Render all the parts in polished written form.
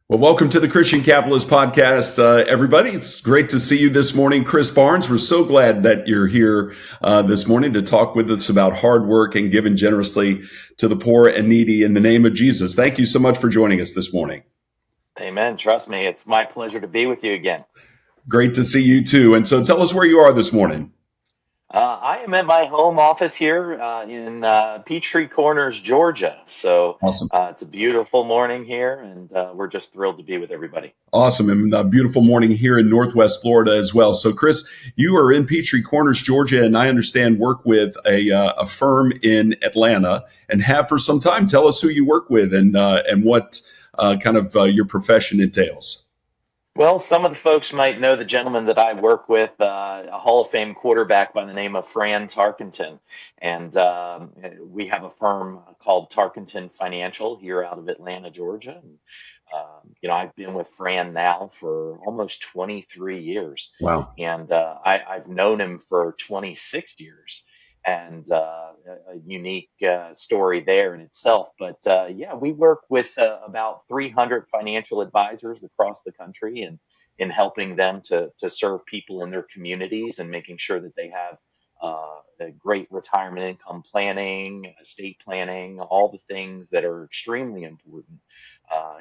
Well, welcome to the Christian Capitalist Podcast, everybody. It's great to see you this morning. Chris Barnes, we're so glad that you're here this morning to talk with us about hard work and giving generously to the poor and needy in the name of Jesus. Thank you so much for joining us this morning. Amen. Trust me, it's my pleasure to be with you again. Great to see you too. And so tell us where you are this morning. I am at my home office here in Peachtree Corners, Georgia. So Awesome. it's a beautiful morning here, and we're just thrilled to be with everybody. Awesome. And a beautiful morning here in Northwest Florida as well. So, Chris, you are in Peachtree Corners, Georgia, and I understand work with a firm in Atlanta and have for some time. Tell us who you work with and what kind of your profession entails. Well, some of the folks might know the gentleman that I work with, a Hall of Fame quarterback by the name of Fran Tarkenton. And we have a firm called Tarkenton Financial here out of Atlanta, Georgia. And, I've been with Fran now for almost 23 years. Wow. And I've known him for 26 years. And a unique story there in itself. But we work with about 300 financial advisors across the country and in helping them to serve people in their communities and making sure that they have a great retirement income planning, estate planning, all the things that are extremely important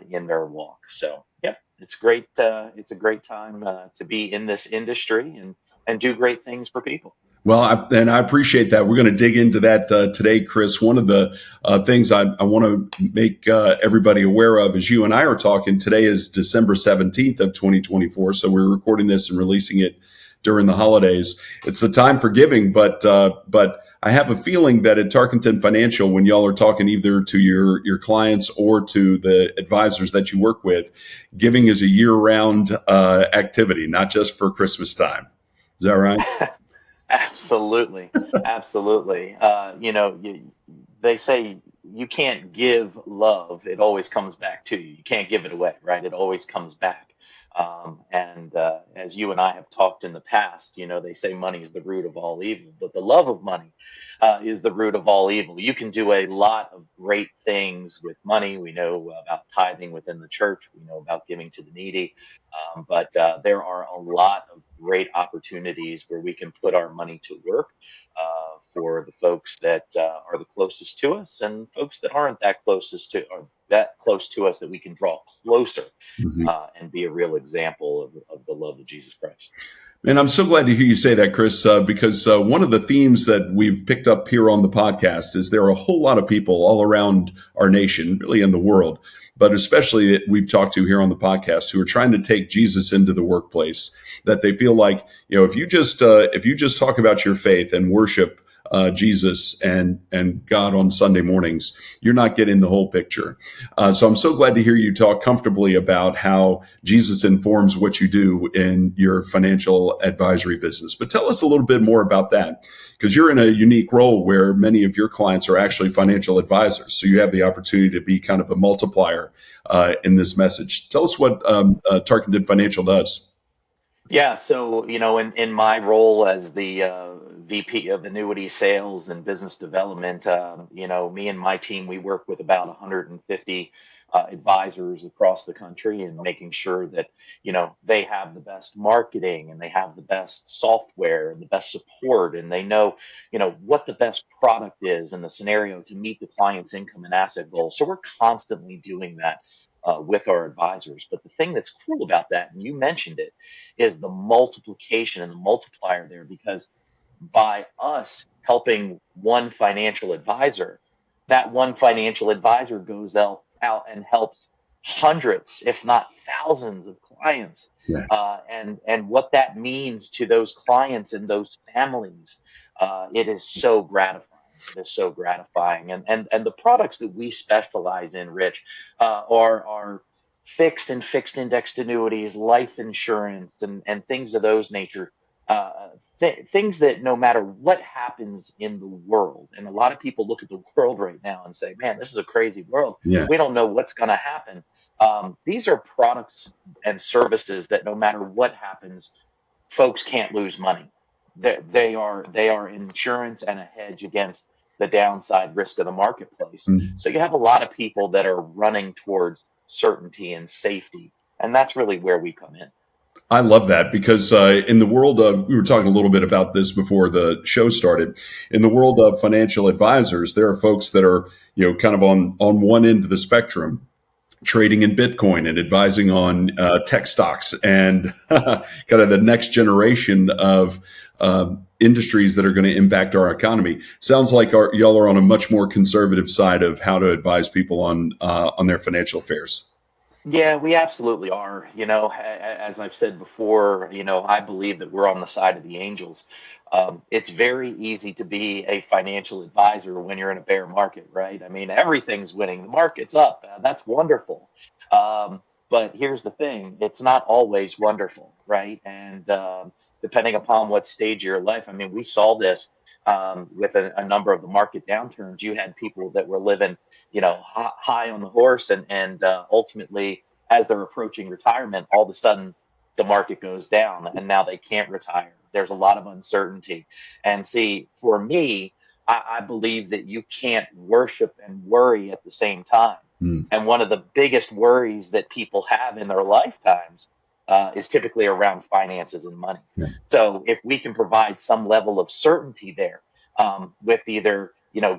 in their walk. So, yep, it's great. It's a great time to be in this industry and do great things for people. Well, I appreciate that. We're going to dig into that today, Chris. One of the things I want to make everybody aware of is you and I are talking. Today is December 17th of 2024. So we're recording this and releasing it during the holidays. It's the time for giving, but I have a feeling that at Tarkenton Financial, when y'all are talking either to your clients or to the advisors that you work with, giving is a year-round activity, not just for Christmas time. Is that right? Absolutely. Absolutely. They say you can't give love. It always comes back to you. You can't give it away, right? It always comes back. And as you and I have talked in the past, they say money is the root of all evil, but the love of money is the root of all evil. You can do a lot of great things with money. We know about tithing within the church. We know about giving to the needy. But there are a lot of great opportunities where we can put our money to work for the folks that are the closest to us and folks that aren't that close to us that we can draw closer and be a real example of the love of Jesus Christ. And I'm so glad to hear you say that, Chris, because one of the themes that we've picked up here on the podcast is there are a whole lot of people all around our nation, really in the world, but especially that we've talked to here on the podcast who are trying to take Jesus into the workplace, that they feel like, if you just talk about your faith and worship Jesus and God on Sunday mornings, you're not getting the whole picture. So I'm so glad to hear you talk comfortably about how Jesus informs what you do in your financial advisory business. But tell us a little bit more about that, because you're in a unique role where many of your clients are actually financial advisors. So you have the opportunity to be kind of a multiplier in this message. Tell us what Tarkenton Financial does. Yeah, so in my role as the VP of annuity sales and business development, me and my team, we work with about 150 advisors across the country and making sure that they have the best marketing and they have the best software and the best support and they know what the best product is in the scenario to meet the client's income and asset goals. So we're constantly doing that. With our advisors. But the thing that's cool about that, and you mentioned it, is the multiplication and the multiplier there, because by us helping one financial advisor, that one financial advisor goes out and helps hundreds, if not thousands of clients. Yeah. And what that means to those clients and those families, it is so gratifying. It is so gratifying. And the products that we specialize in, Rich, are fixed indexed annuities, life insurance, and things of those nature. Things that no matter what happens in the world, and a lot of people look at the world right now and say, man, this is a crazy world. Yeah. We don't know what's going to happen. These are products and services that no matter what happens, folks can't lose money. They are insurance and a hedge against the downside risk of the marketplace. Mm. So you have a lot of people that are running towards certainty and safety. And that's really where we come in. I love that because in the world of, we were talking a little bit about this before the show started. In the world of financial advisors, there are folks that are, kind of on one end of the spectrum, trading in Bitcoin and advising on tech stocks and kind of the next generation of industries that are going to impact our economy. Sounds like y'all are on a much more conservative side of how to advise people on their financial affairs. Yeah, we absolutely are. As I've said before, I believe that we're on the side of the angels. It's very easy to be a financial advisor when you're in a bear market, right? I mean, everything's winning. The market's up. That's wonderful. But here's the thing, it's not always wonderful, right? And depending upon what stage of your life, I mean, we saw this with a number of the market downturns. You had people that were living high on the horse, and ultimately, as they're approaching retirement, all of a sudden the market goes down, and now they can't retire. There's a lot of uncertainty, and see, for me, I believe that you can't worship and worry at the same time. Mm. And one of the biggest worries that people have in their lifetimes is typically around finances and money. Yeah. So if we can provide some level of certainty there, with either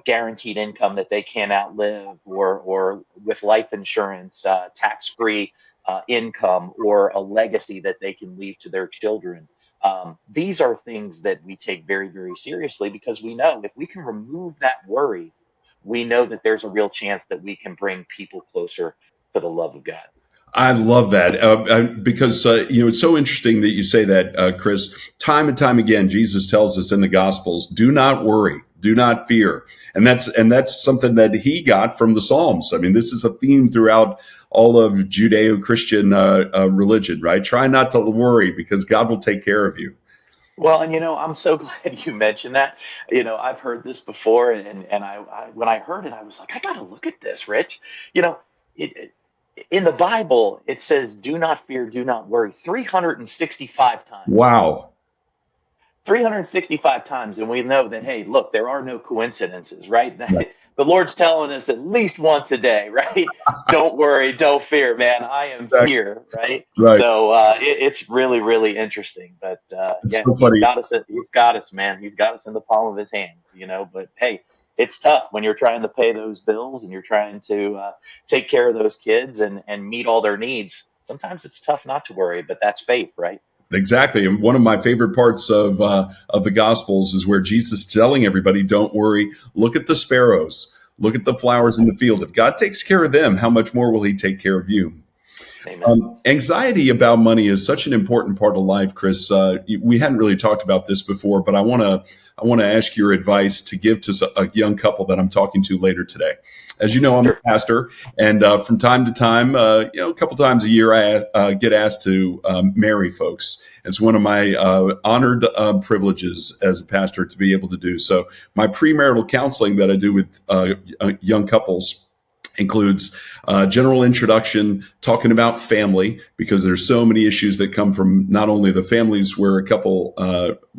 guaranteed income that they can't outlive, or with life insurance, tax free income, or a legacy that they can leave to their children. These are things that we take very, very seriously, because we know if we can remove that worry, we know that there's a real chance that we can bring people closer to the love of God. I love that because it's so interesting that you say that, Chris. Time and time again, Jesus tells us in the Gospels, "Do not worry, do not fear," and that's something that he got from the Psalms. I mean, this is a theme throughout all of Judeo-Christian religion, right? Try not to worry because God will take care of you. Well, and I'm so glad you mentioned that. I've heard this before, and I when I heard it, I was like, I got to look at this, Rich. You know, in the Bible, it says, "Do not fear, do not worry," 365 times. Wow. 365 times, and we know that, hey, look, there are no coincidences, right? Right. The Lord's telling us at least once a day, right? Don't worry, don't fear, man, I am Exactly. here, right? Right. So it's really, really interesting. But It's yeah, so he's funny. got us. He's got us, man. He's got us in the palm of his hand, But hey, it's tough when you're trying to pay those bills and you're trying to take care of those kids and meet all their needs. Sometimes it's tough not to worry, but that's faith, right? Exactly. And one of my favorite parts of the Gospels is where Jesus is telling everybody, "Don't worry. Look at the sparrows. Look at the flowers in the field. If God takes care of them, how much more will He take care of you?" Amen. Anxiety about money is such an important part of life, Chris. We hadn't really talked about this before, but I want to ask your advice to give to a young couple that I'm talking to later today. As you know, I'm a Sure. pastor, and from time to time, a couple times a year, I get asked to marry folks. It's one of my honored privileges as a pastor to be able to do so. My premarital counseling that I do with young couples includes general introduction, talking about family, because there's so many issues that come from not only the families where a couple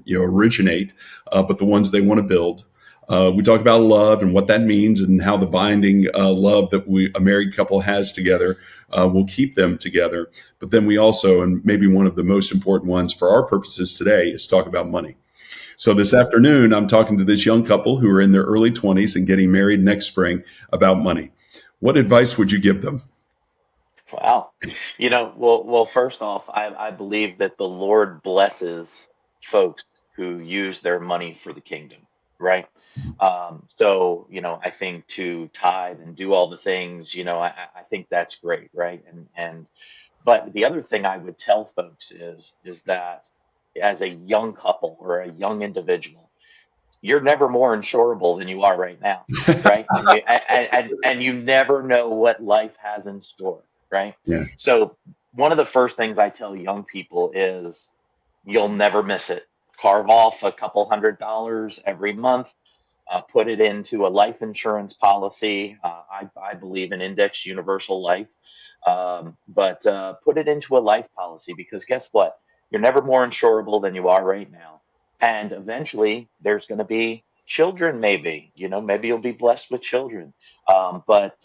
originate, but the ones they want to build. We talk about love and what that means and how the binding love that a married couple has together will keep them together. But then we also, and maybe one of the most important ones for our purposes today, is talk about money. So this afternoon, I'm talking to this young couple who are in their early 20s and getting married next spring about money. What advice would you give them? Wow. Well, first off, I believe that the Lord blesses folks who use their money for the kingdom, right? So, I think to tithe and do all the things, I think that's great, right? But the other thing I would tell folks is that as a young couple or a young individual, you're never more insurable than you are right now, right? And you never know what life has in store, right? Yeah. So one of the first things I tell young people is you'll never miss it. Carve off a couple $100 every month, put it into a life insurance policy. I believe in index universal life, but put it into a life policy, because guess what? You're never more insurable than you are right now. And eventually there's going to be children, maybe, maybe you'll be blessed with children. But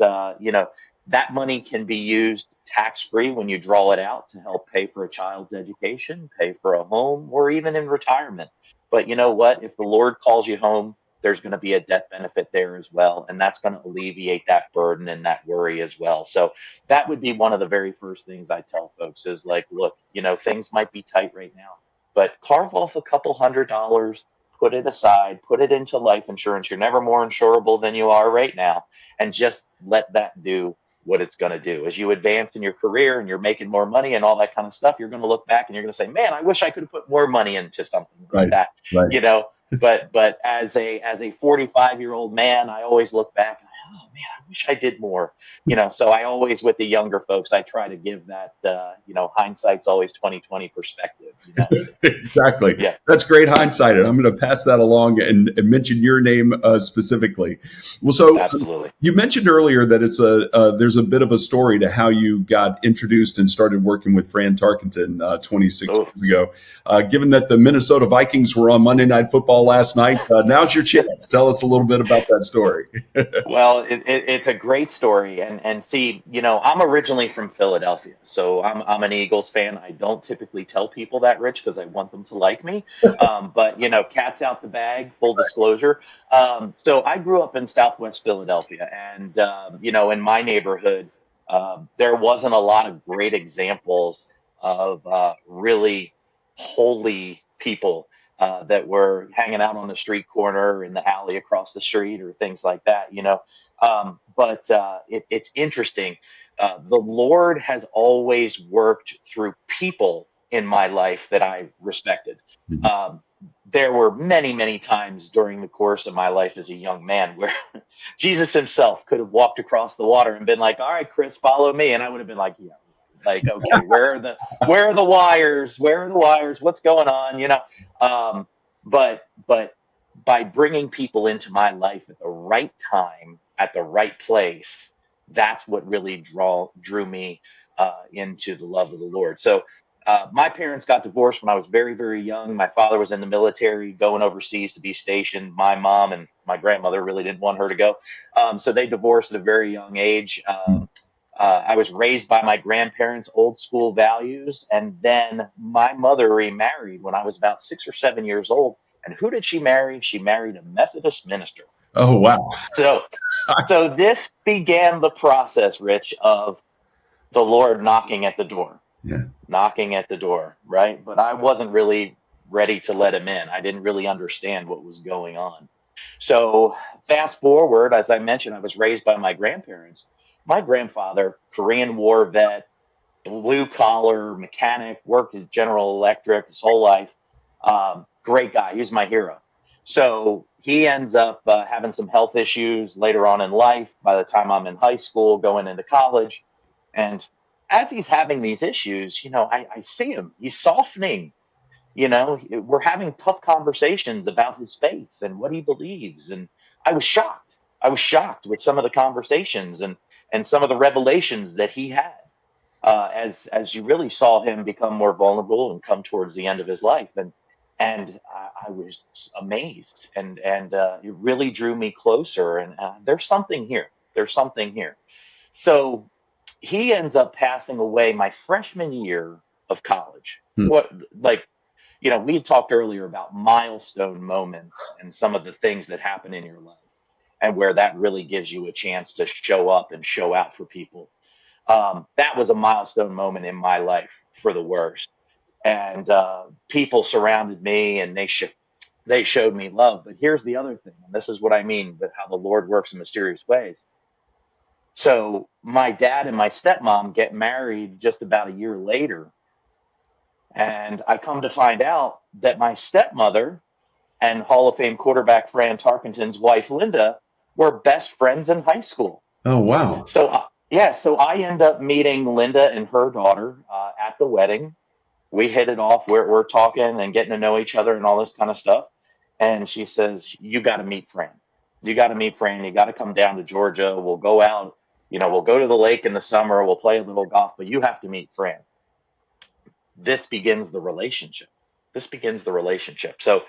That money can be used tax-free when you draw it out to help pay for a child's education, pay for a home, or even in retirement. But you know what? If the Lord calls you home, there's going to be a death benefit there as well. And that's going to alleviate that burden and that worry as well. So that would be one of the very first things I tell folks is like, look, things might be tight right now, but carve off a couple $100, put it aside, put it into life insurance. You're never more insurable than you are right now. And just let that do what it's going to do. As you advance in your career and you're making more money and all that kind of stuff, you're going to look back and you're going to say, man, I wish I could have put more money into something like Right. that, Right. you know. But as a 45-year-old man, I always look back and oh man, I wish I did more, So I always, with the younger folks, I try to give that, hindsight's always 20/20 perspective. So Exactly. yeah, That's great hindsight, and I'm going to pass that along and mention your name specifically. Well, so absolutely. you mentioned earlier that it's there's a bit of a story to how you got introduced and started working with Fran Tarkenton 26 Oh, years ago. Given that the Minnesota Vikings were on Monday Night Football last night, now's your chance. Tell us a little bit about that story. well, it's a great story, and see, I'm originally from Philadelphia, so I'm an Eagles fan. I don't typically tell people that, Rich, because I want them to like me. But cat's out the bag. Full disclosure. So I grew up in Southwest Philadelphia, and in my neighborhood, there wasn't a lot of great examples of really holy people that were hanging out on the street corner in the alley across the street or things like that. But it's interesting. The Lord has always worked through people in my life that I respected. Um, there were many, many times during the course of my life as a young man where Jesus himself could have walked across the water and been like, all right, Chris, follow me. And I would have been like, yeah, like, okay, where are the wires? Where are the wires? What's going on? But by bringing people into my life at the right time, at the right place, that's what really drew me into the love of the Lord. So my parents got divorced when I was very, very young. My father was in the military, going overseas to be stationed. My mom and my grandmother really didn't want her to go, so they divorced at a very young age. I was raised by my grandparents' old school values, and then my mother remarried when I was about 6 or 7 years old. And who did she marry? She married a Methodist minister. Oh, wow. So, so this began the process, Rich, of the Lord Yeah. knocking at the door, right? But I wasn't really ready to let him in. I didn't really understand what was going on. So fast forward, as I mentioned, I was raised by my grandparents. My grandfather, Korean War vet, blue collar mechanic, worked at General Electric his whole life. Great guy. He was my hero. So he ends up having some health issues later on in life. By the time I'm in high school, going into college, and as he's having these issues, I see him. He's softening. We're having tough conversations about his faith and what he believes, and I was shocked. I was shocked with some of the conversations and some of the revelations that he had as you really saw him become more vulnerable and come towards the end of his life, and I was amazed, and it really drew me closer. And there's something here. There's something here. So he ends up passing away my freshman year of college. Hmm. What like we had talked earlier about milestone moments and some of the things that happen in your life and where that really gives you a chance to show up and show out for people. That was a milestone moment in my life for the worst. And people surrounded me and they showed me love. But here's the other thing, and this is what I mean with how the Lord works in mysterious ways. So my dad and my stepmom get married just about a year later. And I come to find out that my stepmother and Hall of Fame quarterback Fran Tarkenton's wife, Linda, were best friends in high school. Oh, wow. So, yeah, so I end up meeting Linda and her daughter at the wedding. We hit it off. We're talking and getting to know each other and all this kind of stuff. And she says, you got to meet Fran. You got to meet Fran. You got to come down to Georgia. We'll go out. We'll go to the lake in the summer. We'll play a little golf, but you have to meet Fran. This begins the relationship. This begins the relationship. So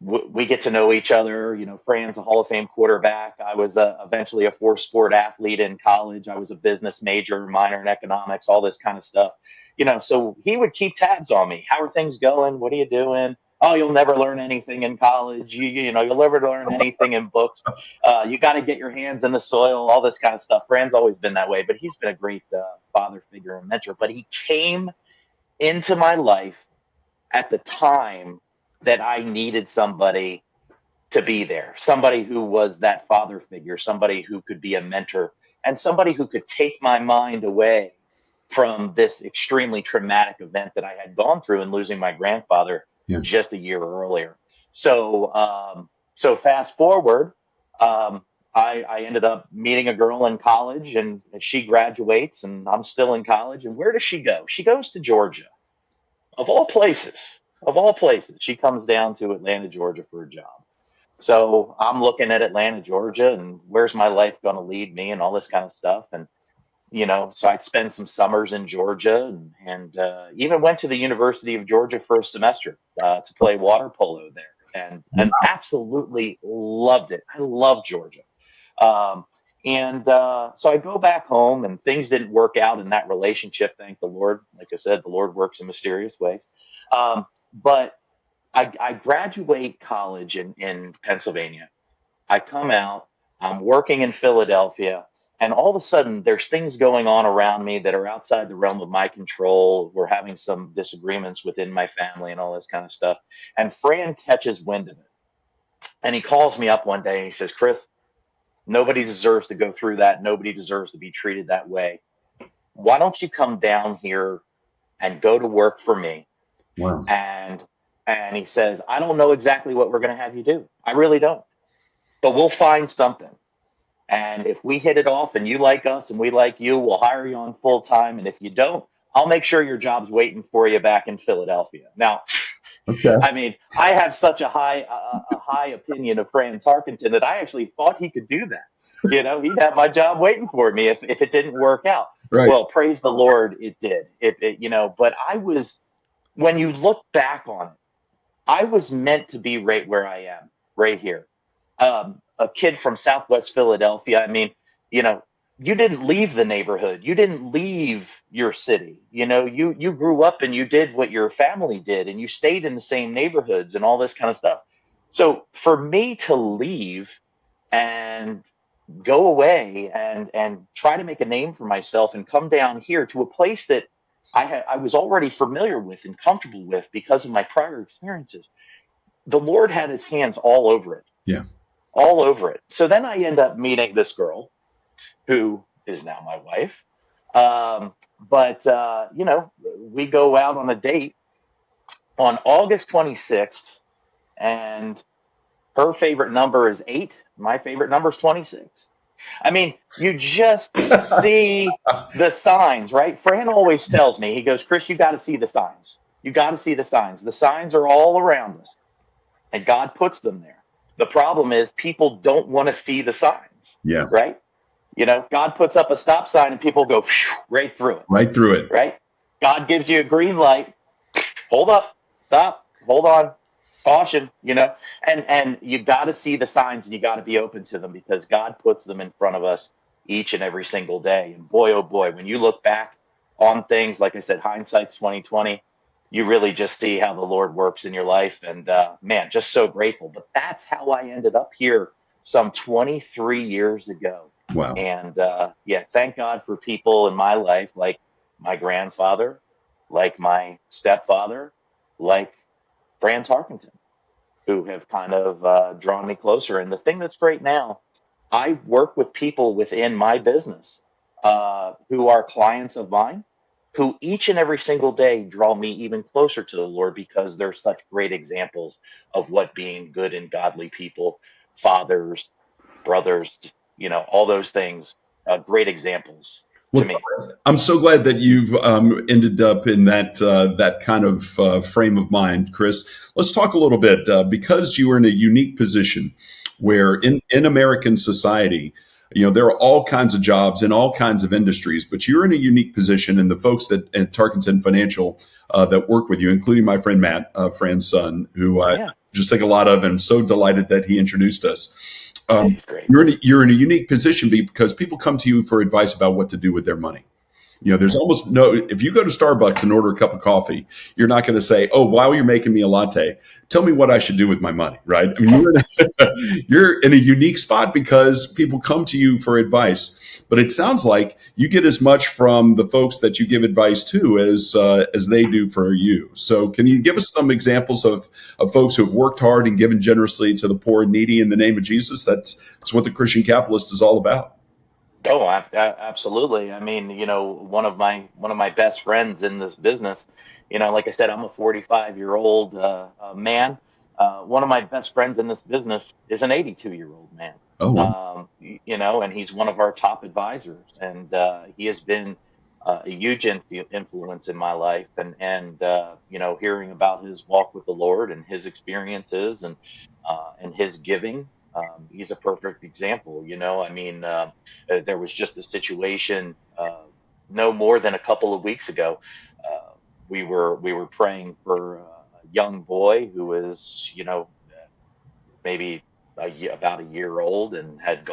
we get to know each other. Fran's a Hall of Fame quarterback. I was eventually a four-sport athlete in college. I was a business major, minor in economics, all this kind of stuff. So he would keep tabs on me. How are things going? What are you doing? Oh, you'll never learn anything in college. You'll never learn anything in books. You got to get your hands in the soil, all this kind of stuff. Fran's always been that way, but he's been a great father figure and mentor. But he came into my life at the time that I needed somebody to be there, somebody who was that father figure, somebody who could be a mentor, and somebody who could take my mind away from this extremely traumatic event that I had gone through in losing my grandfather Yeah. just a year earlier. So fast forward, I ended up meeting a girl in college, and she graduates, and I'm still in college. And where does she go? She goes to Georgia, of all places. Of all places, she comes down to Atlanta, Georgia for a job. So I'm looking at Atlanta, Georgia, and where's my life going to lead me and all this kind of stuff. And, so I'd spend some summers in Georgia and even went to the University of Georgia for a semester to play water polo there and absolutely loved it. I love Georgia. Um, so I go back home and things didn't work out in that relationship. Thank the Lord. Like I said, the Lord works in mysterious ways. But I graduate college in Pennsylvania. I come out, I'm working in Philadelphia, and all of a sudden there's things going on around me that are outside the realm of my control. We're having some disagreements within my family and all this kind of stuff. And Fran catches wind of it. And he calls me up one day and he says, Chris, nobody deserves to go through that. Nobody deserves to be treated that way. Why don't you come down here and go to work for me? Wow. And he says, I don't know exactly what we're going to have you do. I really don't. But we'll find something. And if we hit it off and you like us and we like you, we'll hire you on full time. And if you don't, I'll make sure your job's waiting for you back in Philadelphia. Now, Okay. I mean, I have such a high opinion of Fran Tarkenton that I actually thought he could do that. He'd have my job waiting for me if it didn't work out. Right. Well, praise the Lord, it did. But when you look back on it, I was meant to be right where I am, right here. A kid from Southwest Philadelphia. I mean, you didn't leave the neighborhood. You didn't leave your city. You grew up and you did what your family did and you stayed in the same neighborhoods and all this kind of stuff. So for me to leave and go away and try to make a name for myself and come down here to a place that I was already familiar with and comfortable with because of my prior experiences, the Lord had his hands all over it. Yeah. All over it. So then I end up meeting this girl who is now my wife. We go out on a date on August 26th, and her favorite number is 8. My favorite number is 26. I mean, you just see the signs, right? Fran always tells me, he goes, Chris, you got to see the signs. You got to see the signs. The signs are all around us, and God puts them there. The problem is people don't want to see the signs. Yeah. Right? God puts up a stop sign and people go right through it. Right through it. Right? God gives you a green light. Hold up. Stop. Hold on. Caution, and you got to see the signs and you got to be open to them because God puts them in front of us each and every single day. And boy, oh boy, when you look back on things, like I said, hindsight's 2020, you really just see how the Lord works in your life. And man, just so grateful. But that's how I ended up here some 23 years ago. Wow. And thank God for people in my life like my grandfather, like my stepfather, like Fran Tarkenton, who have kind of drawn me closer. And the thing that's great now, I work with people within my business who are clients of mine, who each and every single day draw me even closer to the Lord because they're such great examples of what being good and godly people, fathers, brothers, all those things, great examples to me. I'm so glad that you've ended up in that kind of frame of mind, Chris. Let's talk a little bit because you are in a unique position where in American society, There are all kinds of jobs in all kinds of industries, but you're in a unique position. And the folks that at Tarkenton Financial that work with you, including my friend Matt, Fran's son, who I Yeah, just think a lot of, and I'm so delighted that he introduced us. he's great. You're in a unique position because people come to you for advice about what to do with their money. There's Hmm. almost no, if you go to Starbucks and order a cup of coffee, you're not going to say, oh, while you're making me a latte, tell me what I should do with my money, right? I mean, you're in a unique spot because people come to you for advice. But it sounds like you get as much from the folks that you give advice to as they do for you. So, can you give us some examples of folks who have worked hard and given generously to the poor and needy in the name of Jesus? That's what the Christian Capitalist is all about. Oh, absolutely. I mean, one of my best friends in this business, like I said, I'm a 45-year-old man. One of my best friends in this business is an 82-year-old man. Oh, wow. And he's one of our top advisors, and he has been a huge influence in my life. And hearing about his walk with the Lord and his experiences and his giving, he's a perfect example. I mean. There was just a situation no more than a couple of weeks ago. Uh, we were praying for a young boy who was, maybe about a year old and had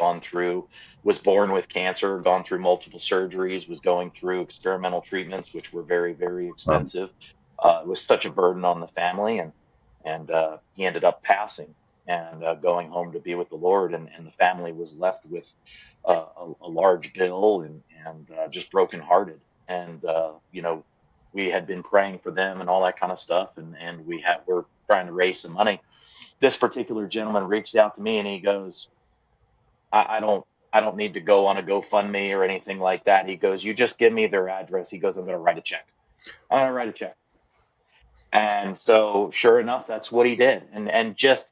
was born with cancer, gone through multiple surgeries, was going through experimental treatments, which were very, very Wow. expensive. It was such a burden on the family, and he ended up passing and going home to be with the Lord, and the family was left with a large bill and just brokenhearted. And we had been praying for them and all that kind of stuff, and we're trying to raise some money. This particular gentleman reached out to me and he goes, I don't need to go on a GoFundMe or anything like that. He goes, you just give me their address. He goes, I'm going to write a check. I'm going to write a check. And so sure enough, that's what he did. And just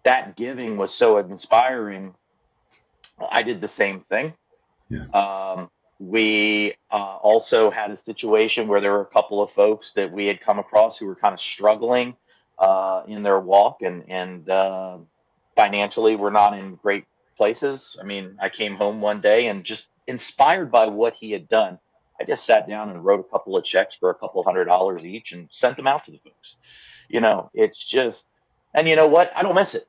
that giving was so inspiring. I did the same thing. Yeah. We also had a situation where there were a couple of folks that we had come across who were kind of struggling in their walk, and financially were not in great places. I mean, I came home one day and just inspired by what he had done. I just sat down and wrote a couple of checks for a couple $100 each and sent them out to the folks. It's just, and you know what? I don't miss it.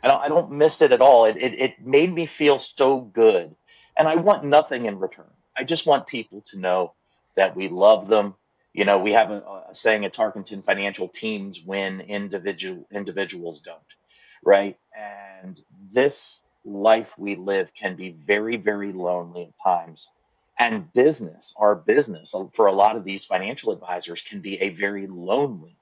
I don't miss it at all. It made me feel so good. And I want nothing in return. I just want people to know that we love them. We have a saying at Tarkenton Financial, teams win, individuals don't. Right. And this life we live can be very, very lonely at times. And our business for a lot of these financial advisors can be a very lonely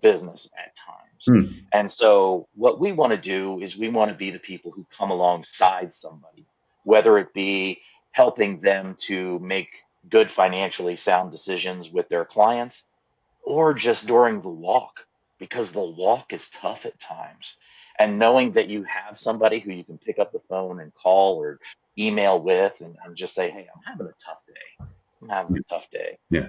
business at times. Hmm. And so, what we want to do is we want to be the people who come alongside somebody, whether it be helping them to make good financially sound decisions with their clients or just during the walk, because the walk is tough at times. And knowing that you have somebody who you can pick up the phone and call or email with and just say, hey, I'm having a tough day. I'm having a tough day, Yeah.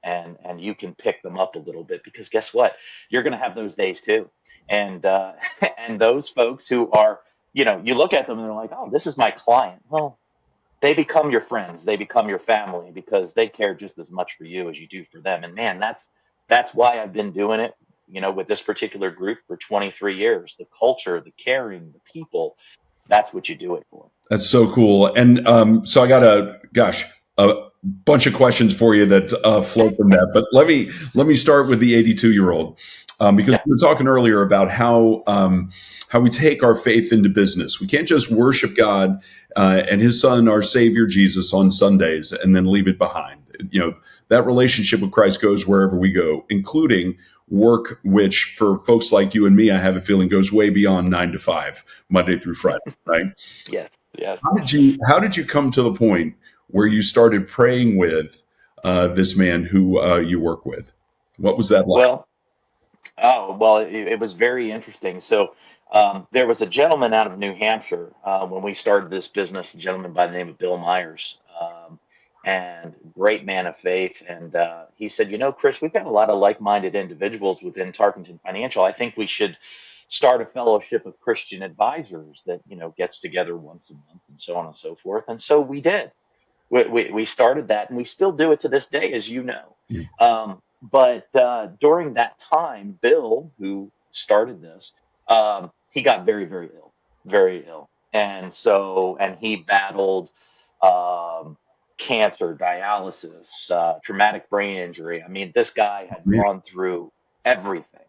and you can pick them up a little bit, because guess what? You're going to have those days too. And and those folks who are, you look at them and they're like, oh, this is my client. Well, they become your friends, they become your family, because they care just as much for you as you do for them. And man, that's why I've been doing it, with this particular group for 23 years. The culture, the caring, the people, that's what you do it for. That's so cool. And so I got a bunch of questions for you that flow from that. But let me start with the 82-year-old, because Yeah. we were talking earlier about how we take our faith into business. We can't just worship God and His Son, our Savior Jesus, on Sundays and then leave it behind. That relationship with Christ goes wherever we go, including work, which for folks like you and me, I have a feeling goes way beyond 9 to 5, Monday through Friday, right? Yes. Yes. How did you come to the point where you started praying with this man who you work with? What was that like? Well, oh, well, it was very interesting. So, there was a gentleman out of New Hampshire when we started this business, a gentleman by the name of Bill Myers, and great man of faith. And he said, Chris, we've got a lot of like-minded individuals within Tarkenton Financial. I think we should, start a fellowship of Christian advisors that, gets together once a month and so on and so forth. And so we did. We started that, and we still do it to this day, as you know. But during that time, Bill, who started this, he got very, very ill. And he battled um, cancer, dialysis, traumatic brain injury. I mean, this guy had Yeah. gone through everything,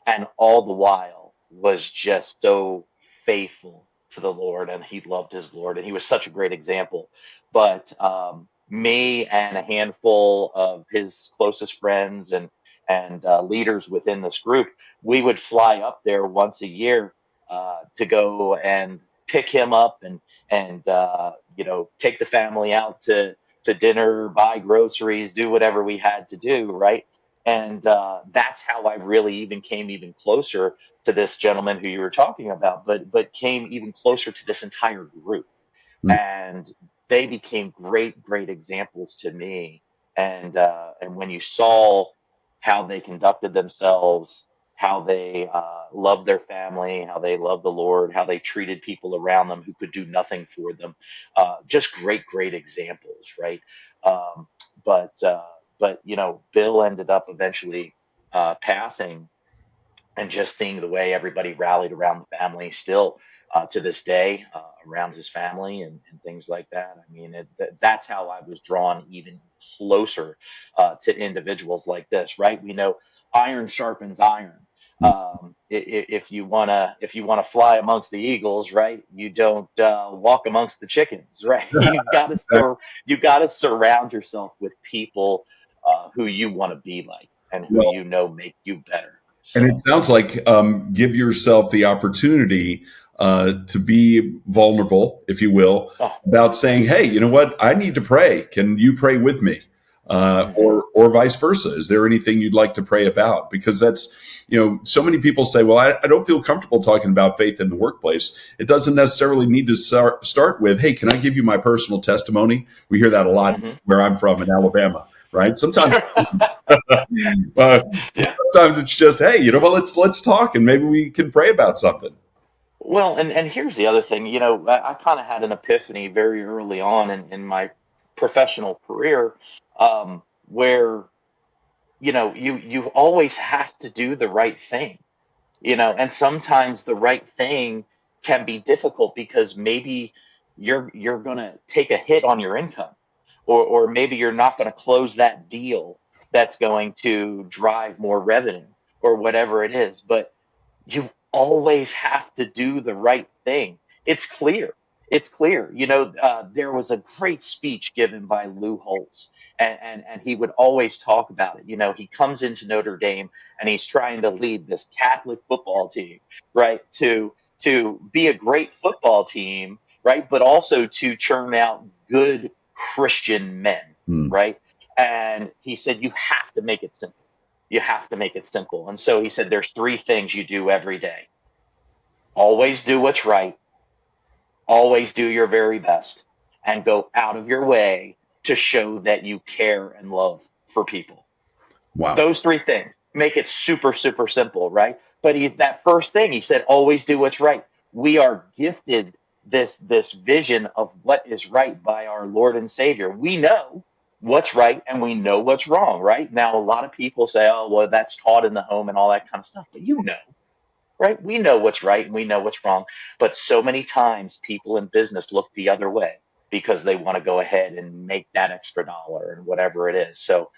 and all the while was just so faithful to the Lord, and he loved his Lord, and he was such a great example. But me and a handful of his closest friends and leaders within this group, we would fly up there once a year to go and pick him up and take the family out to dinner, buy groceries, do whatever we had to do, right? And that's how I really even came even closer to this gentleman who you were talking about, but came even closer to this entire group. And they became great examples to me. And when you saw how they conducted themselves, how they loved their family, how they loved the Lord, how they treated people around them who could do nothing for them, just great examples, right? Um, but Bill ended up eventually passing, and just seeing the way everybody rallied around the family still to this day, around his family and things like that. I mean, that's how I was drawn even closer to individuals like this, right? We know iron sharpens iron. If you wanna fly amongst the eagles, right? You don't walk amongst the chickens, right? You gotta surround yourself with people who you want to be like and who Well, make you better. and it So. sounds like give yourself the opportunity to be vulnerable, if you will, Oh. about saying, "Hey, you know what? I need to pray. Can you pray with me?" Hmm. Or vice versa. Is there anything you'd like to pray about? Because that's, so many people say, "Well, I don't feel comfortable talking about faith in the workplace." It doesn't necessarily need to start with, "Hey, can I give you my personal testimony?" We hear that a lot Hmm. where I'm from in Alabama, right? Sometimes. Sure. Uh, Yeah. Sometimes it's just, hey, what? Let's talk, and maybe we can pray about something. Well, and here's the other thing. I kind of had an epiphany very early on in my professional career, where you always have to do the right thing. And sometimes the right thing can be difficult because maybe you're going to take a hit on your income, or maybe you're not going to close that deal that's going to drive more revenue, or whatever it is. But you always have to do the right thing. It's clear. It's clear. There was a great speech given by Lou Holtz, and he would always talk about it. He comes into Notre Dame, and he's trying to lead this Catholic football team, right? To be a great football team, right? But also to churn out good Christian men, Hmm. right? And he said, you have to make it simple. You have to make it simple. And so he said, there's three things you do every day. Always do what's right, always do your very best, and go out of your way to show that you care and love for people. Wow. Those three things make it super simple, right? But that first thing, he said, always do what's right. We are gifted this vision of what is right by our Lord and Savior. We know what's right and we know what's wrong, right? Now, a lot of people say, oh, well, that's taught in the home and all that kind of stuff. But right? We know what's right and we know what's wrong. But so many times people in business look the other way because they want to go ahead and make that extra dollar and whatever it is. So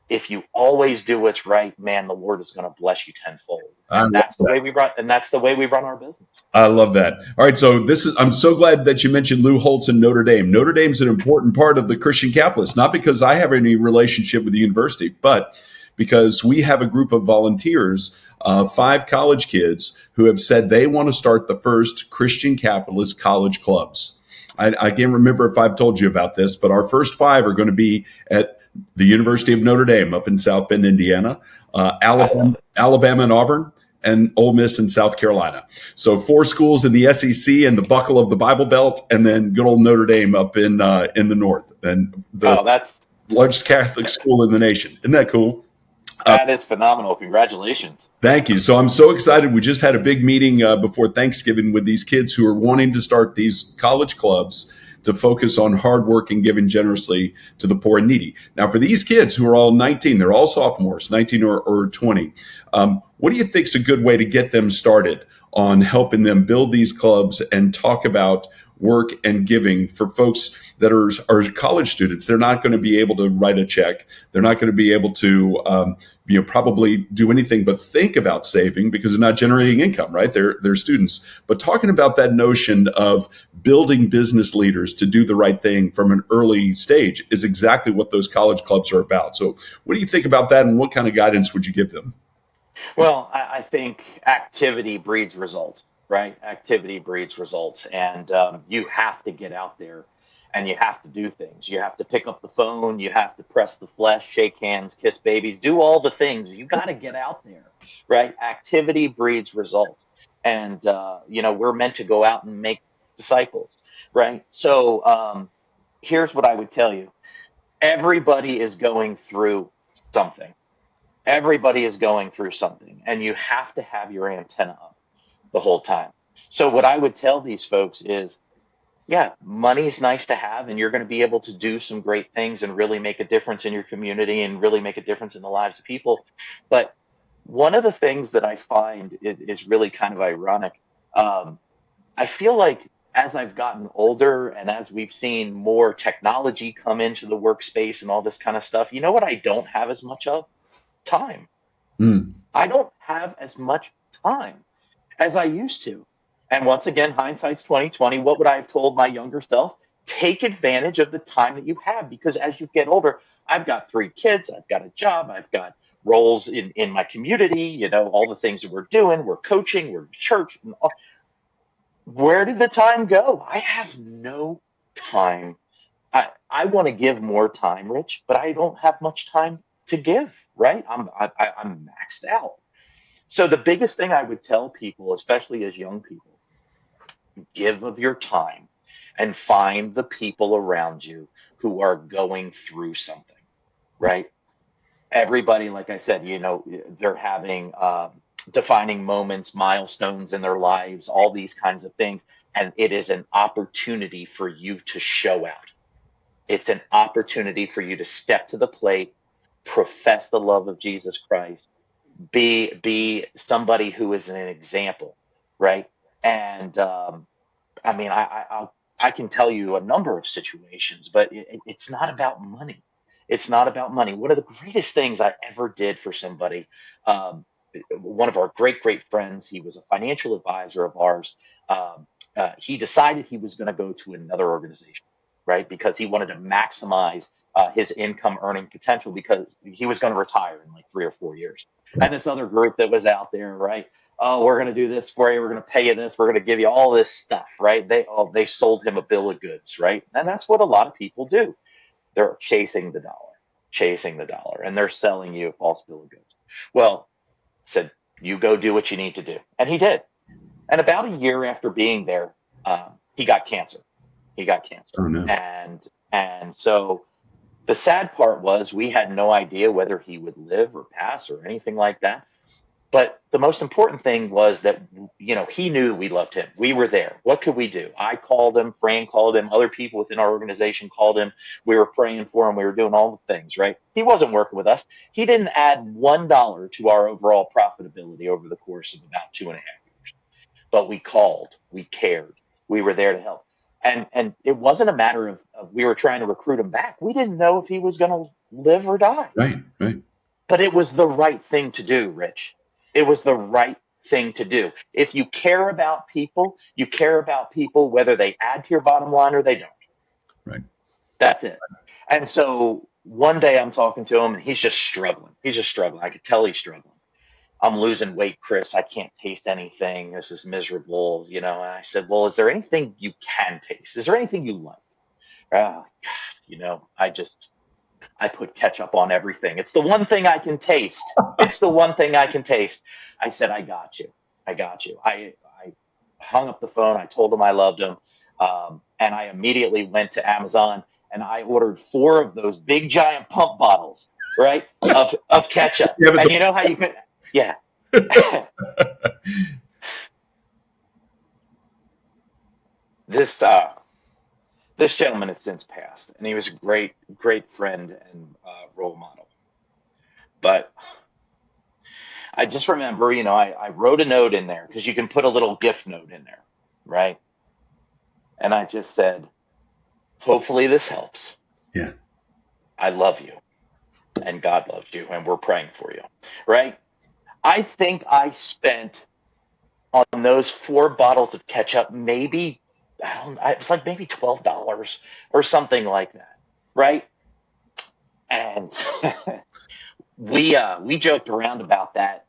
if you always do what's right, man, the Lord is going to bless you tenfold. I And love that's the that. way we run. And that's the way we run our business. I love that. All right, so I'm so glad that you mentioned Lou Holtz and Notre Dame. Notre Dame's an important part of the Christian Capitalist, not because I have any relationship with the university, but because we have a group of volunteers, 5 college kids who have said they want to start the first Christian Capitalist college clubs. I can't remember if I've told you about this, but our first 5 are going to be at the University of Notre Dame up in South Bend, Indiana, I love it. Alabama and Auburn, and Ole Miss in South Carolina. So 4 schools in the SEC and the buckle of the Bible Belt, and then good old Notre Dame up in the north, and the Oh, that's largest Catholic school in the nation. Isn't that cool? That is phenomenal. Congratulations. Thank you. So I'm so excited. We just had a big meeting before Thanksgiving with these kids who are wanting to start these college clubs to focus on hard work and giving generously to the poor and needy. Now, for these kids who are all 19, they're all sophomores, 19 or 20. What do you think is a good way to get them started on helping them build these clubs and talk about work and giving for folks that are college students? They're not going to be able to write a check. They're not going to be able to probably do anything but think about saving because they're not generating income, right? They're students. But talking about that notion of building business leaders to do the right thing from an early stage is exactly what those college clubs are about. So what do you think about that, and what kind of guidance would you give them? Well, I think activity breeds results, right? Activity breeds results. And you have to get out there and you have to do things. You have to pick up the phone. You have to press the flesh, shake hands, kiss babies, do all the things. You got to get out there, right? Activity breeds results. And, we're meant to go out and make disciples, right? So here's what I would tell you. Everybody is going through something. Everybody is going through something, and you have to have your antenna up the whole time. So, what I would tell these folks is, yeah, money's nice to have, and you're going to be able to do some great things and really make a difference in your community and really make a difference in the lives of people. But one of the things that I find is really kind of ironic. Um, I feel like as I've gotten older and as we've seen more technology come into the workspace and all this kind of stuff, you know what I don't have as much of? Time. Mm, I don't have as much time as I used to. And once again, hindsight's 2020. What would I have told my younger self? Take advantage of the time that you have, because as you get older, I've got 3 kids, I've got a job, I've got roles in my community, all the things that we're doing, we're coaching, we're church. Where did the time go? I have no time. I want to give more time, Rich, but I don't have much time to give, right? I'm maxed out. So the biggest thing I would tell people, especially as young people, give of your time and find the people around you who are going through something, right? Everybody, like I said, they're having defining moments, milestones in their lives, all these kinds of things. And it is an opportunity for you to show out. It's an opportunity for you to step to the plate, profess the love of Jesus Christ, be somebody who is an example, right? And I mean, I can tell you a number of situations, but it's not about money. It's not about money. One of the greatest things I ever did for somebody, um, one of our great friends, he was a financial advisor of ours. He decided he was going to go to another organization, right? Because he wanted to maximize his income earning potential because he was going to retire in like 3 or 4 years. right. And this other group that was out there, right? Oh, we're going to do this for you. We're going to pay you this. We're going to give you all this stuff, right? They sold him a bill of goods, right? And that's what a lot of people do. They're chasing the dollar, and they're selling you a false bill of goods. Well, said, you go do what you need to do. And he did. And about a year after being there, he got cancer. He got cancer. Oh no. And so the sad part was we had no idea whether he would live or pass or anything like that. But the most important thing was that, he knew we loved him. We were there. What could we do? I called him, Fran called him, other people within our organization called him. We were praying for him. We were doing all the things, right? He wasn't working with us. He didn't add $1 to our overall profitability over the course of about 2.5 years. But we called, we cared, we were there to help. And it wasn't a matter of we were trying to recruit him back. We didn't know if he was going to live or die. Right, right. But it was the right thing to do, Rich. It was the right thing to do. If you care about people, you care about people whether they add to your bottom line or they don't. Right. That's it. And so one day I'm talking to him and he's just struggling. He's just struggling. I could tell he's struggling. I'm losing weight, Chris. I can't taste anything. This is miserable, And I said, well, is there anything you can taste? Is there anything you like? Oh, God, I put ketchup on everything. It's the one thing I can taste. It's the one thing I can taste. I said, I got you. I got you. I hung up the phone. I told him I loved him. And I immediately went to Amazon and I ordered 4 of those big giant pump bottles. right? Of ketchup. Yeah, but And you know how you can, yeah. This this gentleman has since passed, and he was a great friend and role model. But I just remember, I wrote a note in there because you can put a little gift note in there, right? And I just said, hopefully this helps. yeah, I love you, and God loves you, and we're praying for you, right? I think I spent on those 4 bottles of ketchup, maybe, I don't, it was like maybe $12 or something like that, right? And we joked around about that,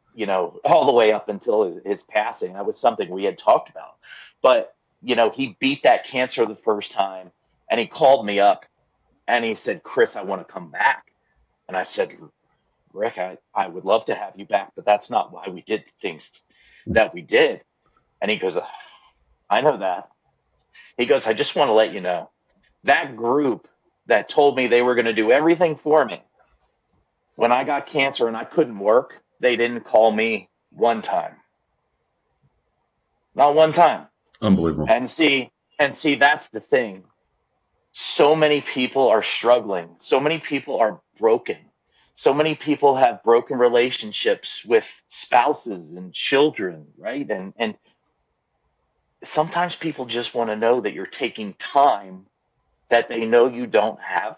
all the way up until his passing. That was something we had talked about. But he beat that cancer the first time, and he called me up and he said, "Chris, I want to come back." And I said, "Rick, I would love to have you back, but that's not why we did things that we did." And he goes, "I know that." He goes, "I just want to let you know that group that told me they were going to do everything for me when I got cancer and I couldn't work, they didn't call me one time. Not one time." unbelievable. And see, that's the thing. So many people are struggling. So many people are broken. So many people have broken relationships with spouses and children, right? And sometimes people just want to know that you're taking time that they know you don't have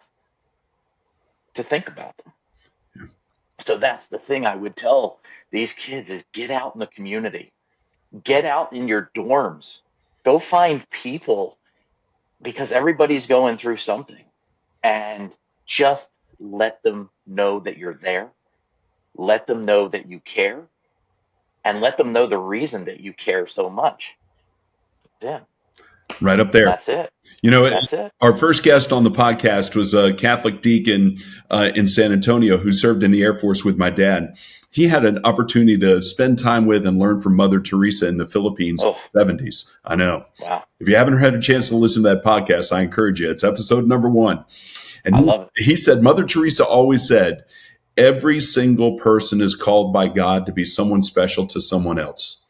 to think about them. So that's the thing I would tell these kids is get out in the community. Get out in your dorms. Go find people because everybody's going through something, and just let them know that you're there. Let them know that you care, and let them know the reason that you care so much. Yeah, Right up there. that's it. You know, That's it. our first guest on the podcast was a Catholic deacon in San Antonio who served in the Air Force with my dad. He had an opportunity to spend time with and learn from Mother Teresa in the Philippines Oh, in the 70s. I know. wow. If you haven't had a chance to listen to that podcast, I encourage you. It's episode number 1. And I love it. he said, Mother Teresa always said, every single person is called by God to be someone special to someone else.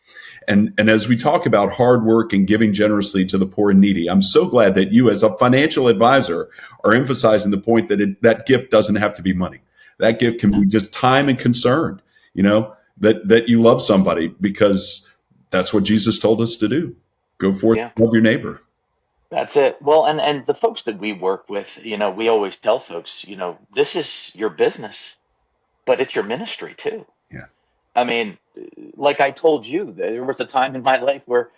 And as we talk about hard work and giving generously to the poor and needy, I'm so glad that you, as a financial advisor, are emphasizing the point that that gift doesn't have to be money. That gift can be just time and concern. That you love somebody because that's what Jesus told us to do. Go forth, Yeah, love your neighbor. that's it. Well, and the folks that we work with, we always tell folks, this is your business, but it's your ministry too. Yeah, I mean, like I told you, there was a time in my life where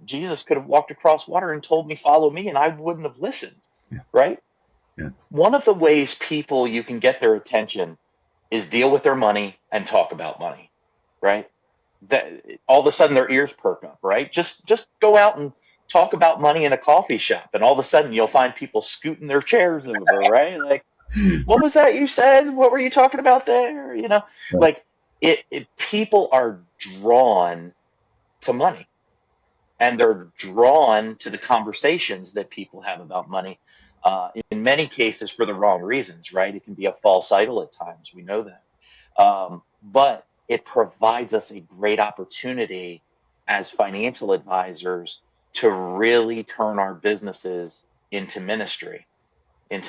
Jesus could have walked across water and told me, "Follow me," and I wouldn't have listened, yeah, right? yeah. One of the ways people you can get their attention is deal with their money and talk about money, right? That all of a sudden their ears perk up, right? Just go out and talk about money in a coffee shop, and all of a sudden you'll find people scooting their chairs over, right? Like, what was that you said? What were you talking about there? Like people are drawn to money, and they're drawn to the conversations that people have about money. In many cases, for the wrong reasons, right? It can be a false idol at times. We know that, but it provides us a great opportunity as financial advisors to really turn our businesses into ministry and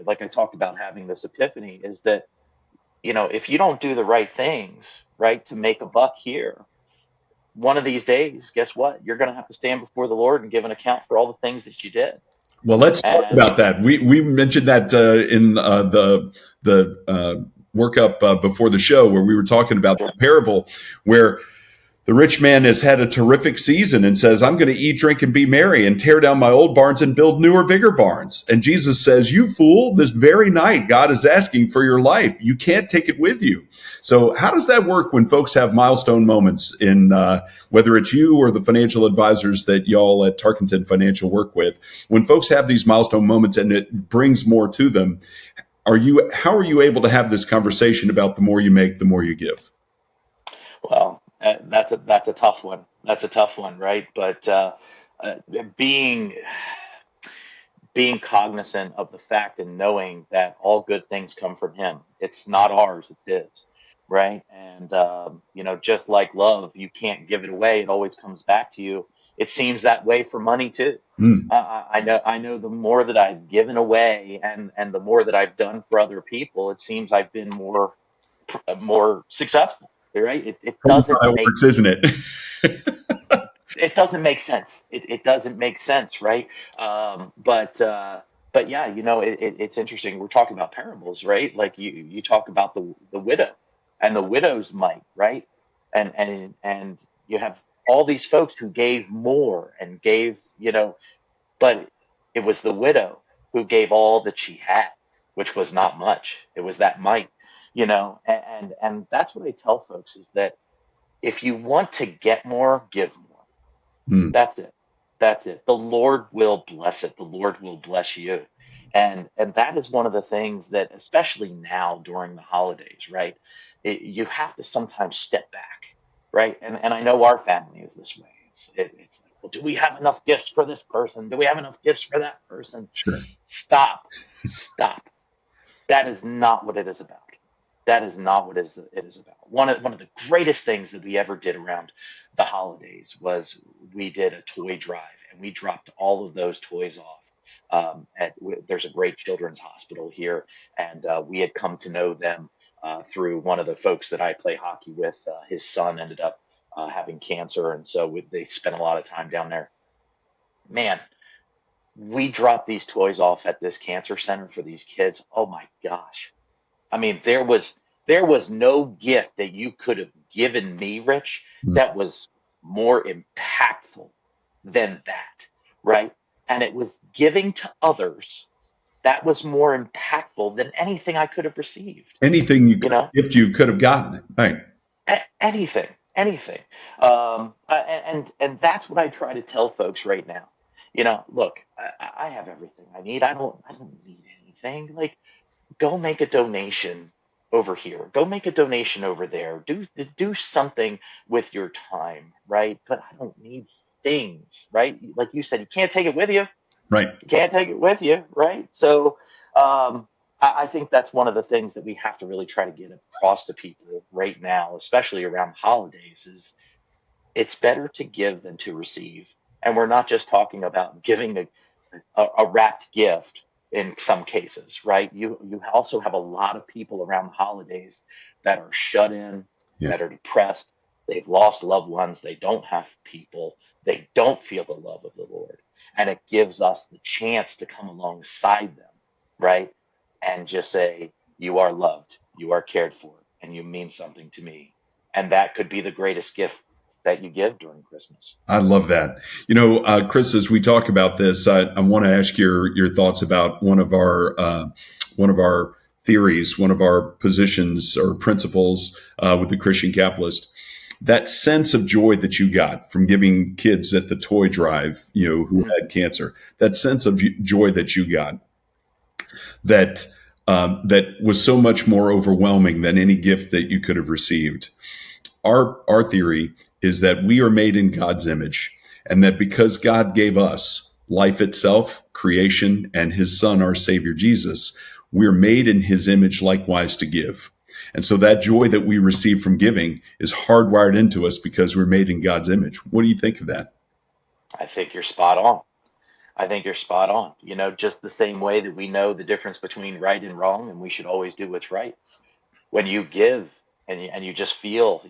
like I talked about having this epiphany is that if you don't do the right things, right, to make a buck here, one of these days, guess what, you're going to have to stand before the Lord and give an account for all the things that you did. Well, let's talk And about that. We mentioned that in the workup before the show, where we were talking about the sure. parable where the rich man has had a terrific season and says, I'm going to eat, drink, and be merry and tear down my old barns and build newer, bigger barns. And Jesus says, you fool, this very night, God is asking for your life. You can't take it with you. So how does that work when folks have milestone moments in whether it's you or the financial advisors that y'all at Tarkenton Financial work with? When folks have these milestone moments and it brings more to them, how are you able to have this conversation about the more you make, the more you give? Well, that's a tough one. That's a tough one, right? But being being cognizant of the fact and knowing that all good things come from him. It's not ours, it's his, right? And just like love, you can't give it away, it always comes back to you. It seems that way for money too. Mm. I know the more that I've given away, and the more that I've done for other people, it seems I've been more successful, right? It Funny how doesn't that make works, isn't it? it doesn't make sense. It doesn't make sense, right? But yeah, it's interesting. We're talking about parables, right? Like you talk about the widow and the widow's mite, right? And you have all these folks who gave more and gave, but it was the widow who gave all that she had, which was not much. It was that mite, and that's what I tell folks is that if you want to get more, give more. Mm. That's it. That's it. The Lord will bless it. The Lord will bless you. And that is one of the things that, especially now during the holidays, right? You have to sometimes step back, right? And I know our family is this way. It's like, well, do we have enough gifts for this person? Do we have enough gifts for that person? Sure. Stop. Stop. That is not what it is about. That is not what it is about. One of the greatest things that we ever did around the holidays was we did a toy drive, and we dropped all of those toys off. There's a great children's hospital here, and we had come to know them through one of the folks that I play hockey with. His son ended up having cancer, and so they spent a lot of time down there. Man, we dropped these toys off at this cancer center for these kids. Oh my gosh, I mean, there was no gift that you could have given me, Rich, Mm. that was more impactful than that, right? And it was giving to others that was more impactful than anything I could have received, Anything you you could, know? if you could have gotten it, right? Anything, anything. And that's what I try to tell folks right now. Look, I have everything I need. I don't need anything. Like, go make a donation over here, go make a donation over there, do something with your time, right? But I don't need things, right? Like you said, you can't take it with you. Right. You can't take it with you, right? So I think that's one of the things that we have to really try to get across to people right now, especially around holidays, is it's better to give than to receive. And we're not just talking about giving a wrapped gift in some cases, right? You also have a lot of people around the holidays that are shut in, Yeah. that are depressed. They've lost loved ones. They don't have people. They don't feel the love of the Lord. And it gives us the chance to come alongside them, right? And just say, you are loved, you are cared for, and you mean something to me. And that could be the greatest gift that you give during Christmas. I love that. Chris, as we talk about this, I want to ask your thoughts about one of our theories, one of our positions or principles with the Christian Capitalist. That sense of joy that you got from giving kids at the toy drive, who Mhm. had cancer, that sense of joy that you got, that was so much more overwhelming than any gift that you could have received. Our theory is that we are made in God's image, and that because God gave us life itself, creation, and his son, our savior Jesus, we're made in his image likewise to give. And so that joy that we receive from giving is hardwired into us because we're made in God's image. What do you think of that? I think you're spot on. I think you're spot on. Just the same way that we know the difference between right and wrong, and we should always do what's right. When you give and you just feel,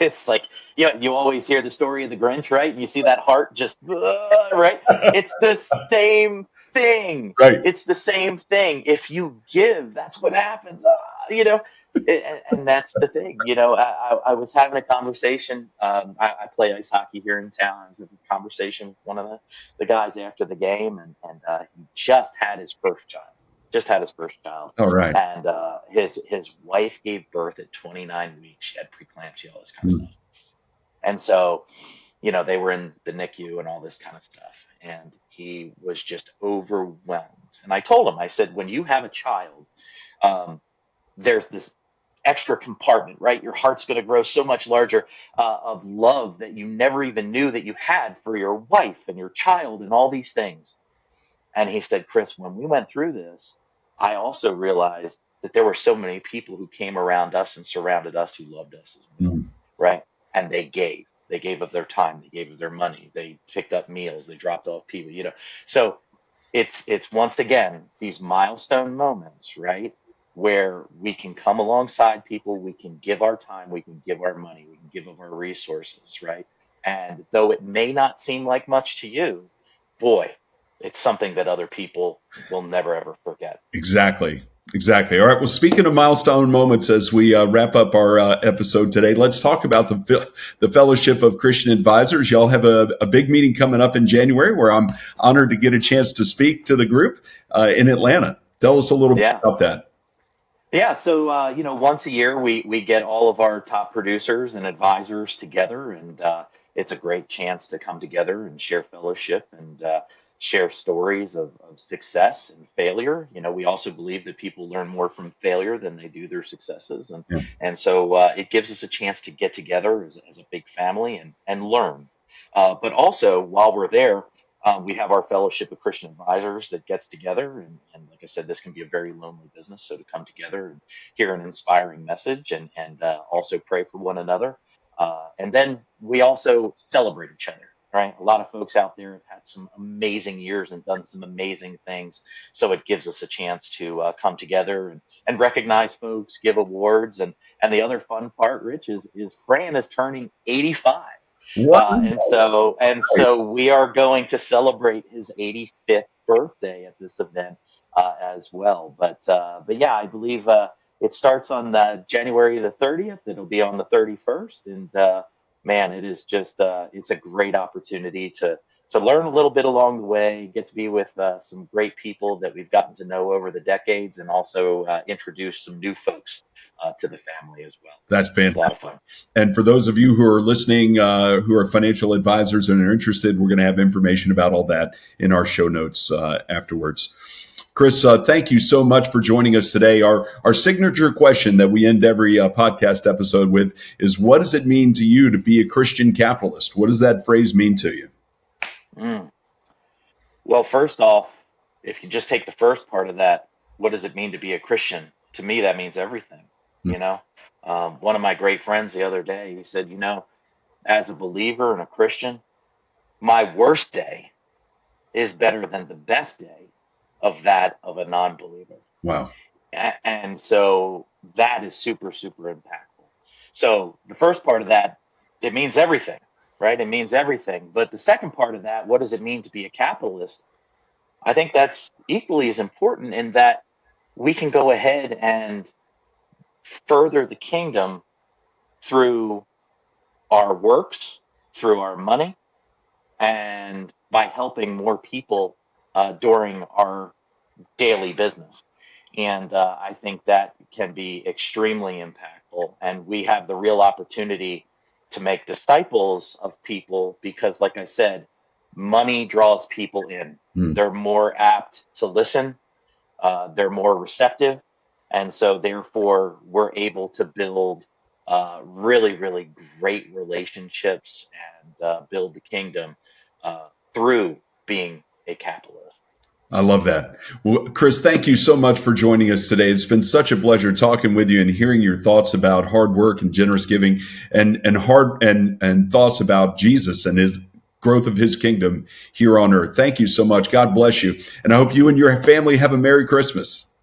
it's like, you always hear the story of the Grinch, right? And you see that heart just, right? It's the same thing. Right. It's the same thing. If you give, that's what happens. And that's the thing. I was having a conversation. I play ice hockey here in town. I was having a conversation with one of the guys after the game, and he just had his first child. Just had his first child, All right. and his wife gave birth at 29 weeks. She had preeclampsia, all this kind of Mm. stuff. And so, they were in the NICU and all this kind of stuff. And he was just overwhelmed. And I told him, I said, when you have a child, um, there's this extra compartment, right? Your heart's going to grow so much larger of love that you never even knew that you had for your wife and your child and all these things. And he said, Chris, when we went through this, I also realized that there were so many people who came around us and surrounded us who loved us as well, Mm. right? And they gave. They gave of their time. They gave of their money. They picked up meals. They dropped off people. So it's once again these milestone moments, right? Where we can come alongside people, we can give our time, we can give our money, we can give of our resources, right? And though it may not seem like much to you, boy, it's something that other people will never ever forget. Exactly. Exactly. All right. Well, speaking of milestone moments, as we wrap up our episode today, let's talk about the Fellowship of Christian Advisors. Y'all have a big meeting coming up in January where I'm honored to get a chance to speak to the group in Atlanta. Tell us a little bit Yeah. about that. Yeah, so once a year we get all of our top producers and advisors together, and it's a great chance to come together and share fellowship and share stories of success and failure. We also believe that people learn more from failure than they do their successes, and Yeah. and so it gives us a chance to get together as a big family and learn. But also while we're there, we have our fellowship of Christian advisors that gets together. And like I said, this can be a very lonely business. So to come together and hear an inspiring message and also pray for one another. And then we also celebrate each other, right? A lot of folks out there have had some amazing years and done some amazing things. So it gives us a chance to come together and recognize folks, give awards. And the other fun part, Rich, is Fran is turning 85. What? And so we are going to celebrate his 85th birthday at this event as well. But yeah, I believe it starts on January the 30th. It'll be on the 31st, and man, it is just it's a great opportunity to learn a little bit along the way, get to be with some great people that we've gotten to know over the decades, and also introduce some new folks to the family as well. That's It's a lot fantastic. of fun. And for those of you who are listening, who are financial advisors and are interested, we're going to have information about all that in our show notes afterwards. Chris, thank you so much for joining us today. Our signature question that we end every podcast episode with is, what does it mean to you to be a Christian capitalist? What does that phrase mean to you? Mm. Well, first off, if you just take the first part of that, what does it mean to be a Christian? To me, that means everything. You know, one of my great friends the other day, he said, as a believer and a Christian, my worst day is better than the best day of that of a non-believer. Wow. And so that is super, super impactful. So the first part of that, it means everything, right? It means everything. But the second part of that, what does it mean to be a capitalist? I think that's equally as important in that we can go ahead and further the kingdom through our works, through our money, and by helping more people during our daily business. And I think that can be extremely impactful. And we have the real opportunity to make disciples of people because, like I said, money draws people in. Hmm. They're more apt to listen, they're more receptive. And so, therefore, we're able to build really, really great relationships and build the kingdom through being a capitalist. I love that. Well, Chris, thank you so much for joining us today. It's been such a pleasure talking with you and hearing your thoughts about hard work and generous giving and thoughts about Jesus and his growth of his kingdom here on earth. Thank you so much. God bless you. And I hope you and your family have a Merry Christmas.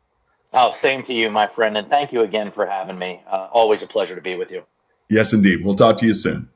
Oh, same to you, my friend. And thank you again for having me. Always a pleasure to be with you. Yes, indeed. We'll talk to you soon.